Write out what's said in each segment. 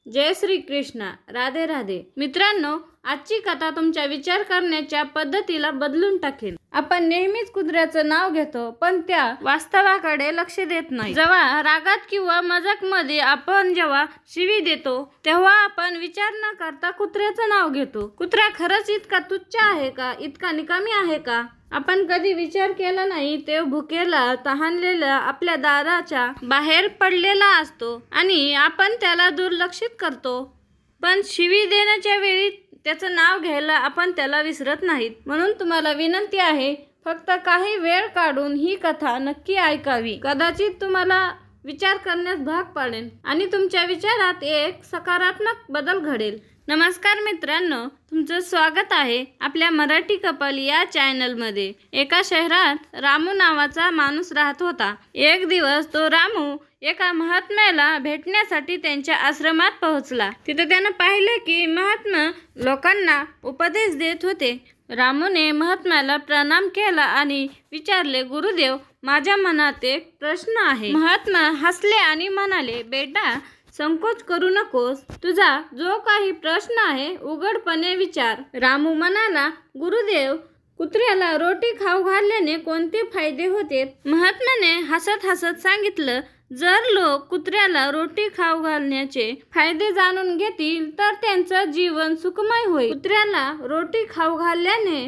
जय श्री कृष्ण. राधे राधे. मित्रांनो, आजची कथा तुमच्या विचार करण्याच्या पद्धतीला बदलून टाकेल. आपण नेहमीच कुत्र्याचं नाव घेतो, पण त्या वास्तवाकडे लक्ष देत नाही. जेव्हा रागात किंवा मजाकमध्ये आपण जेव्हा शिवी देतो, तेव्हा आपण विचार न करता कुत्र्याचं नाव घेतो. कुत्रा खरंच इतका तुच्छ आहे का? इतका निकामी आहे का? आपण कधी विचार केला नाही. ते भुकेला तहानलेला आपल्या दाराच्या बाहेर पडलेला असतो आणि आपण त्याला दुर्लक्षित करतो. पण शिवी देण्याच्या वेळी त्याचं नाव घ्यायला आपण त्याला विसरत नाहीत. म्हणून तुम्हाला विनंती आहे, फक्त काही वेळ काढून ही कथा नक्की ऐकावी. कदाचित तुम्हाला विचार करण्यास भाग पाडेल आणि तुमच्या विचारात एक सकारात्मक बदल घडेल. नमस्कार मित्रांनो, तुमचं स्वागत आहे आपल्या मराठी कपल या चॅनलमध्ये. एका शहरात रामू नावाचा माणूस राहत होता. एक दिवस तो रामू एका महात्म्याला भेटण्यासाठी त्यांच्या आश्रमात पोहोचला. तिथे त्यानं पाहिले की महात्मा लोकांना उपदेश देत होते. रामूने महात्म्याला प्रणाम केला आणि विचारले, गुरुदेव, माझ्या मनात एक प्रश्न आहे. महात्मा हसले आणि म्हणाले, बेटा, संकोच करू नकोस. तुझा जो काही प्रश्न आहे उघडपणे विचार. रामू म्हणाला, गुरुदेव, कुत्र्याला रोटी खाऊ घालल्याने कोणते फायदे होते? महात्म्याने हसत हसत सांगितलं, जर लोक कुत्र्याला रोटी खाऊ घालण्याचे फायदे जाणून घेतील तर त्यांचं जीवन सुखमय होईल. कुत्र्याला रोटी खाऊ घालल्याने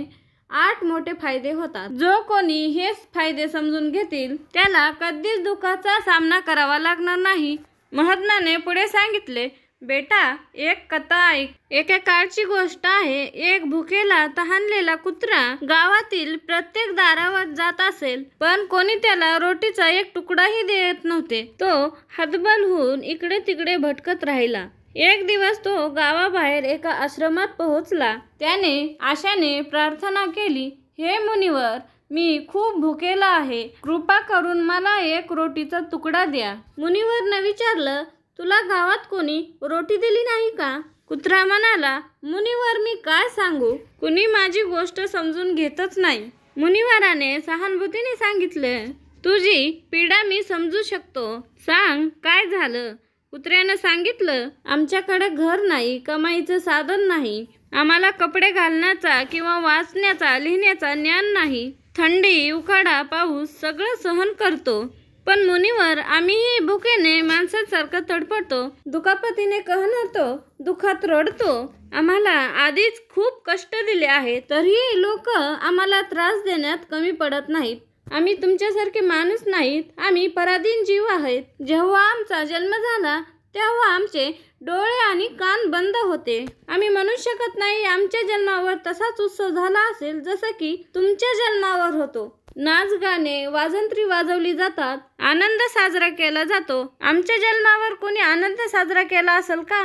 8 मोठे फायदे होतात. जो कोणी हेच फायदे समजून घेतील त्याला कधीच दुःखाचा सामना करावा लागणार नाही. महात्म्याने पुढे सांगितले, बेटा, एक कथा ऐक. एका काळची गोष्ट आहे. एक भुकेला तहानलेला कुत्रा गावातील प्रत्येक दारावर जात असेल, पण कोणी त्याला रोटीचा एक तुकडाही देत नव्हते. तो हतबल होऊन इकडे तिकडे भटकत राहिला. एक दिवस तो गावाबाहेर एका आश्रमात पोहोचला. त्याने आशाने प्रार्थना केली, हे मुनिवर, मी खूप भुकेला आहे. कृपा करून मला एक रोटीचा तुकडा द्या. मुनिवरने विचारलं, तुला गावात कोणी रोटी दिली नाही का? कुत्रा म्हणाला, मुनिवर, मी काय सांगू? कुणी माझी गोष्ट समजून घेतच नाही. मुनिवराने सहानुभूतीने सांगितलं, तुझी पीडा मी समजू शकतो. सांग, काय झालं? कुत्र्यानं सांगितलं, आमच्याकडे घर नाही, कमाईचं साधन नाही. आम्हाला कपडे घालण्याचा किंवा वाचण्याचा लिहिण्याचा ज्ञान नाही. थंडी, उकाडा, पाऊस सगळं सहन करतो. पण मुनिवर, आम्हीही भुकेने माणसासारखं तडपडतो, दुखापतीने कहरतो, दुःखात रडतो. आम्हाला आधीच खूप कष्ट दिले आहेत, तरीही लोक आम्हाला त्रास देण्यात कमी पडत नाहीत. आम्ही तुमच्यासारखे माणूस नाहीत. आम्ही पराधीन जीव आहेत. जेव्हा आमचा जन्म झाला तेव्हा आमचे डोळे आणि कान बंद होते. आम्ही म्हणू शकत नाही आमच्या जन्मावर तसाच उत्सव झाला असेल जसं की तुमच्या जन्मावर होतो. नाच, गाणे, वाजंत्री वाजवली जातात, आनंद साजरा केला जातो. आमच्या जन्मावर कोणी आनंद साजरा केला असेल का?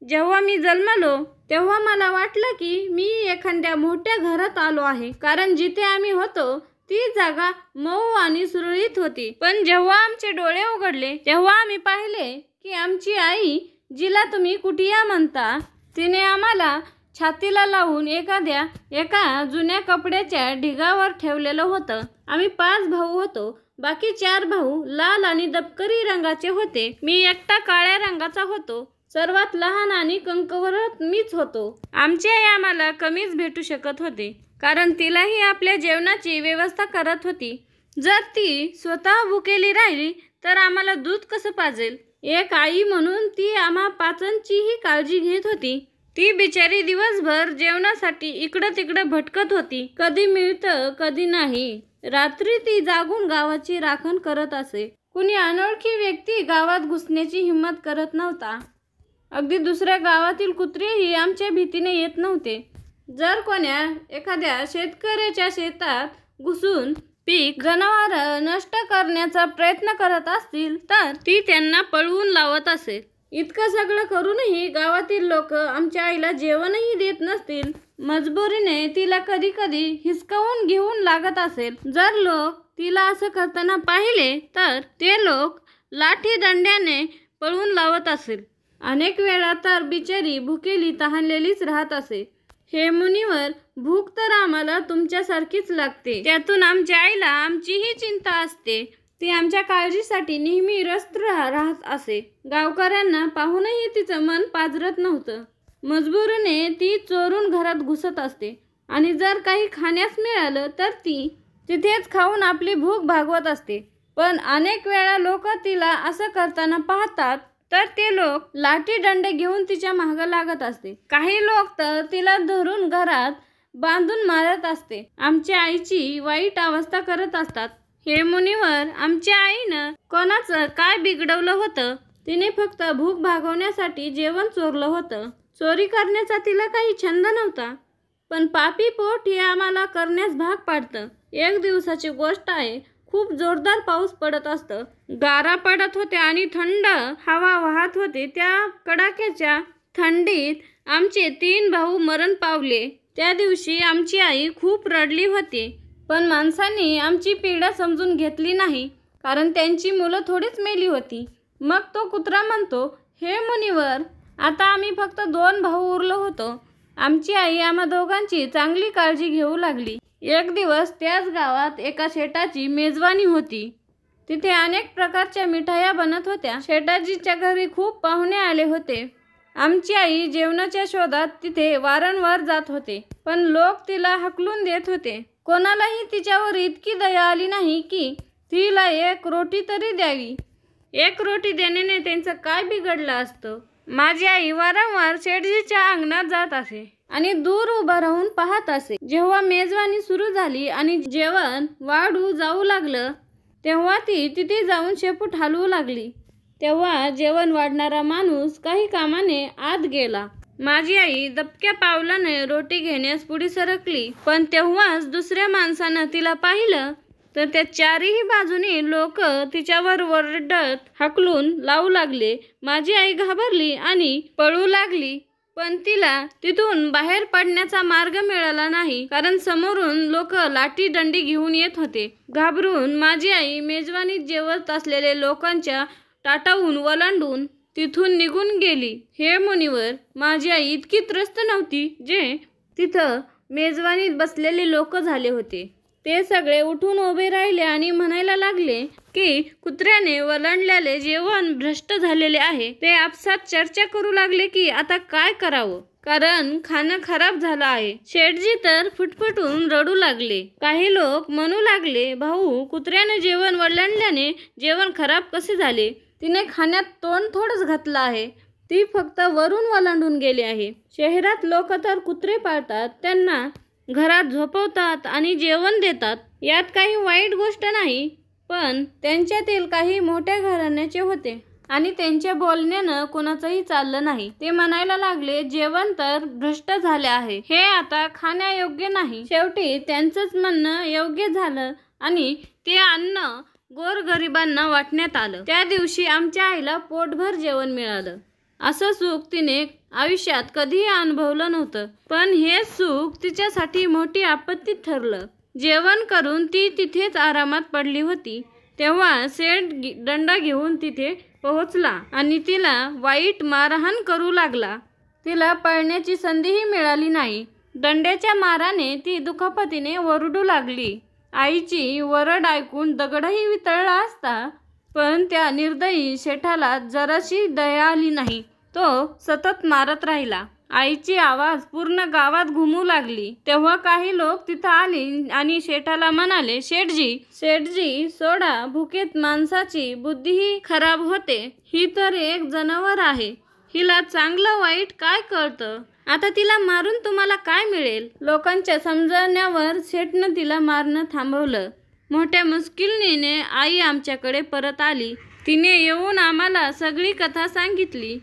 जेव्हा मी जन्मलो तेव्हा मला वाटलं की मी एखाद्या मोठ्या घरात आलो आहे, कारण जिथे आम्ही होतो ती जागा मऊ आणि सुरळीत होती. पण जेव्हा आमचे डोळे उघडले तेव्हा आम्ही पाहिले की आमची आई, जिला तुम्ही कुटिया म्हणता, तिने आम्हाला छातीला लावून एका जुन्या कपड्याच्या ढिगावर ठेवलेलं होतं. आम्ही 5 भाऊ होतो. बाकी 4 भाऊ लाल आणि दबकरी रंगाचे होते. मी एकटा काळ्या रंगाचा होतो. सर्वात लहान आणि कंकवरत मीच होतो. आमची आई आम्हाला कमीच भेटू शकत होती, कारण तिलाही आपल्या जेवणाची व्यवस्था करत होती. जर ती स्वतः भुकेली राहिली तर आम्हाला दूध कसं पाजेल? एक आई म्हणून ती आम्हा 5चीही काळजी घेत होती. ती बिचारी दिवसभर जेवणासाठी इकडं तिकडं भटकत होती. कधी मिळतं, कधी नाही. रात्री ती जागून गावाची राखण करत असे. कुणी अनोळखी व्यक्ती गावात घुसण्याची हिंमत करत नव्हता. अगदी दुसऱ्या गावातील कुत्रेही आमच्या भीतीने येत नव्हते. जर एखाद्या शेतकऱ्याच्या शेतात घुसून पीक, जनावर नष्ट करण्याचा प्रयत्न करत असतील तर ती त्यांना पळवून लावत असे. इतकं सगळं करूनही गावातील लोक आमच्या आईला जेवणही देत नसतील. मजबुरीने तिला कधी कधी हिसकावून घेऊन लागत असेल. जर लोक तिला असं करताना पाहिले तर ते लोक लाठी दंड्याने पळवून लावत असेल. अनेक वेळा तर बिचारी भुकेली तहानलेलीच राहत असे. हे मुनिवर, भूक तर आम्हाला तुमच्यासारखीच लागते. त्यातून आमच्या आईला आमचीही चिंता असते. ती आमच्या काळजीसाठी नेहमी व्यस्त राहत असे. गावकऱ्यांना पाहूनही तिचं मन पाजरत नव्हतं. मजबुरीने ती चोरून घरात घुसत असते आणि जर काही खाण्यास मिळालं तर ती तिथेच खाऊन आपली भूक भागवत असते. पण अनेक वेळा लोक तिला असं करताना पाहतात तर ते लोक लाठी दंडे घेऊन तिच्या मागं लागत असते. काही लोक तर तिला धरून घरात बांधून मारत असते. आमच्या आईची वाईट अवस्था करत असतात. हे मुनिवर, आमच्या आईनं कोणाचं काय बिघडवलं होतं? तिने फक्त भूक भागवण्यासाठी जेवण चोरलं होतं. चोरी करण्याचा तिला काही छंद नव्हता, पण पापी पोट हे आम्हाला करण्यास भाग पाडतं. एक दिवसाची गोष्ट आहे. खूप जोरदार पाऊस पडत असतं. गारा पडत होत्या आणि थंड हवा वाहत होती. त्या कडाक्याच्या थंडीत आमचे 3 भाऊ मरण पावले. त्या दिवशी आमची आई खूप रडली होती, पण माणसांनी आमची पीडा समजून घेतली नाही, कारण त्यांची मुलं थोडीच मेली होती. मग तो कुत्रा म्हणतो, हे मुनिवर, आता आम्ही फक्त 2 भाऊ उरलो होतो. आमची आई आम्हा दोघांची चांगली काळजी घेऊ लागली. एक दिवस त्याच गावात एका शेठाची मेजवानी होती. तिथे अनेक प्रकारच्या मिठाया बनत होत्या. शेठाजीच्या घरी खूप पाहुणे आले होते. आमची आई जेवणाच्या शोधात तिथे वारंवार जात होते, पण लोक तिला हकलून देत होते. कोणालाही तिच्यावर इतकी दया आली नाही की तिला 1 रोटी तरी द्यावी. 1 रोटी देण्याने त्यांचं काय बिघडलं असतं? माझी आई वारंवार शेठजीच्या अंगणात जात असे आणि दूर उभा राहून पाहत असे. जेव्हा मेजवानी सुरू झाली आणि जेवण वाढू जाऊ लागलं, तेव्हा ती तिथे जाऊन शेपूट हलवू लागली. तेव्हा जेवण वाढणारा माणूस काही कामाने आत गेला. माझी आई दबक्या पावलाने रोटी घेण्यास पुढे सरकली, पण तेव्हाच दुसऱ्या माणसानं तिला पाहिलं तर त्या 4ही बाजूने लोक तिच्यावर ओरडत हाकलून लावू लागले. माझी आई घाबरली आणि पळू लागली, पण तिला तिथून बाहेर पडण्याचा मार्ग मिळाला नाही, कारण समोरून लोक लाठी दंडी घेऊन येत होते. घाबरून माझी आई मेजवानीत जेवत असलेले लोकांच्या ताटावून ओलांडून तिथून निघून गेली. हे मुनिवर, माझी आई इतकी त्रस्त नव्हती जे तिथं मेजवानीत बसलेले लोक झाले होते. ते सगळे उठून उभे राहिले आणि म्हणायला लागले की कुत्र्याने ओलांडलेले जेवण भ्रष्ट झालेले आहे. ते आपसात चर्चा करू लागले की आता काय करावं, कारण खाणं खराब झालं आहे. शेठजी तर फुटफुटून रडू लागले. काही लोक म्हणू लागले, भाऊ, कुत्र्याने जेवण ओलांडल्याने जेवण खराब कसे झाले? तिने खाण्यात तोंड थोडंच घातलं आहे. ती फक्त वरून ओलांडून गेली आहे. शहरात लोक तर कुत्रे पाळतात, त्यांना घरात झोपवतात आणि जेवण देतात. यात काही वाईट गोष्ट नाही, पण त्यांच्यातील काही मोठ्या घराण्याचे होते आणि त्यांच्या बोलण्यानं कोणाचंही चाललं नाही. ते म्हणायला लागले, जेवण तर भ्रष्ट झाले आहे, हे आता खाण्यायोग्य नाही. शेवटी त्यांचंच म्हणणं योग्य झालं आणि ते अन्न गोरगरिबांना वाटण्यात आलं. त्या दिवशी आमच्या आईला पोटभर जेवण मिळालं. असं सुख तिने आयुष्यात कधीही अनुभवलं नव्हतं, पण हे सुख तिच्यासाठी मोठी आपत्ती ठरलं. जेवण करून ती तिथेच आरामात पडली होती, तेव्हा सेठ दंडा घेऊन तिथे पोहोचला आणि तिला वाईट मारहाण करू लागला. तिला पळण्याची संधीही मिळाली नाही. दंड्याच्या माराने ती दुखापतीने ओरडू लागली. आईची वरड ऐकून दगडही वितळला असता, पण त्या निर्दयी शेठाला जराशी दया आली नाही. तो सतत मारत राहिला. आईची आवाज पूर्ण गावात घुमू लागली. तेव्हा काही लोक तिथं आले आणि शेठाला म्हणाले, शेठजी सोडा, भुकेत माणसाची बुद्धीही खराब होते. ही तर एक जनावर आहे, हिला चांगलं वाईट काय कळतं? आता तिला मारून तुम्हाला काय मिळेल? लोकांच्या समजण्यावर शेठनं तिला मारणं थांबवलं. मोठ्या मुश्किलीने आई आमच्याकडे परत आली. तिने येऊन आम्हाला सगळी कथा सांगितली.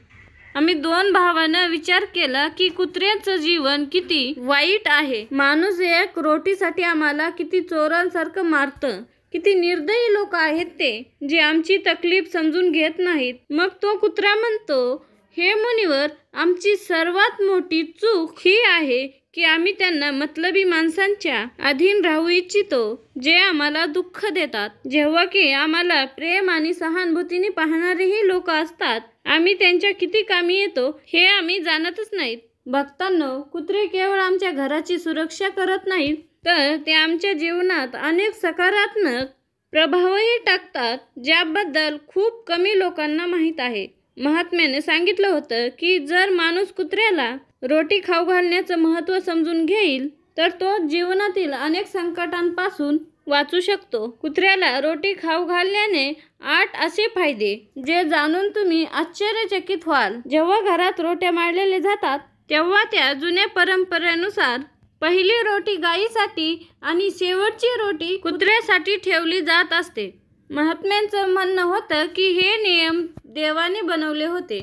आम्ही 2 भावांना विचार केला की कुत्र्याचं जीवन किती वाईट आहे. माणूस 1 रोटीसाठी आम्हाला किती चोरांसारखं मारतं. किती निर्दयी लोक आहेत ते, जे आमची तकलीफ समजून घेत नाहीत. मग तो कुत्रा म्हणतो, हे मुनिवर, आमची सर्वात मोठी चूक ही आहे की आम्ही त्यांना मतलबी माणसांच्या अधीन राहू इच्छितो, जे आम्हाला दुःख देतात. जेव्हा की आम्हाला प्रेम आणि सहानुभूतीने पाहणारेही लोक असतात, आम्ही त्यांच्या किती कामी येतो हे आम्ही जाणतच नाहीत. भक्तांनो, कुत्रे केवळ आमच्या घराची सुरक्षा करत नाहीत, तर ते आमच्या जीवनात अनेक सकारात्मक प्रभावही टाकतात, ज्याबद्दल खूप कमी लोकांना माहीत आहे. महात्म्याने सांगितलं होतं की जर माणूस कुत्र्याला रोटी खाऊ घालण्याचं महत्त्व समजून घेईल तर तो जीवनातील अनेक संकटांपासून वाचू शकतो. कुत्र्याला रोटी खाऊ घालण्याने 8 असे फायदे जे जाणून तुम्ही आश्चर्यचकित व्हाल. जेव्हा घरात रोट्या मांडलेल्या जातात तेव्हा त्या जुन्या परंपरेनुसार पहिली रोटी गायीसाठी आणि शेवटची रोटी कुत्र्यासाठी ठेवली जात असते. महात्म्यांचं म्हणणं होतं की हे नियम देवाने बनवले होते,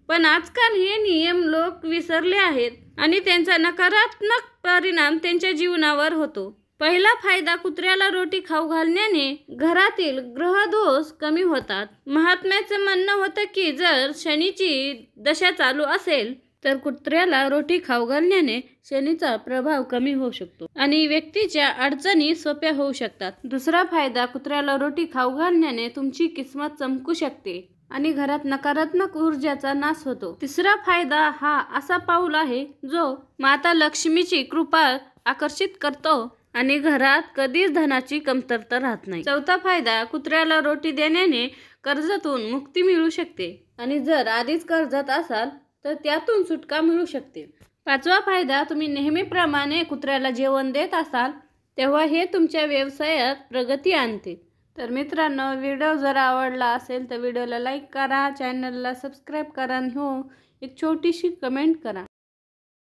पण आजकाल हे नियम लोक विसरले आहेत आणि त्यांचा नकारात्मक परिणाम त्यांच्या जीवनावर होतो. पहिला फायदा, कुत्र्याला रोटी खाऊ घालण्याने घरातील ग्रहदोष कमी होतात. महात्म्याचं म्हणणं होतं की जर शनीची दशा चालू असेल तर कुत्र्याला रोटी खाऊ घालण्याने शनीचा प्रभाव कमी होऊ शकतो आणि व्यक्तीच्या अडचणी सोप्या होऊ शकतात. दुसरा फायदा, कुत्र्याला रोटी खाऊ घालण्याने तुमची किस्मत चमकू शकते आणि घरात नकारात्मक ऊर्जाचा नाश होतो. तिसरा फायदा हा असा पाऊल आहे जो माता लक्ष्मीची कृपा आकर्षित करतो आणि घरात कधीच धनाची कमतरता राहत नाही. चौथा फायदा, कुत्र्याला रोटी देण्याने कर्जातून मुक्ती मिळू शकते आणि जर आधीच कर्जात असाल तर त्यातून सुटका मिळू शकते. पाचवा फायदा, तुम्ही नेहमीप्रमाणे कुत्र्याला जेवण देत असाल तेव्हा हे तुमच्या व्यवसायात प्रगती आणते. तर मित्रांनो, व्हिडिओ जर आवडला असेल तर व्हिडिओला लाईक करा, चॅनलला सबस्क्राईब करा आणि हो एक छोटीशी कमेंट करा.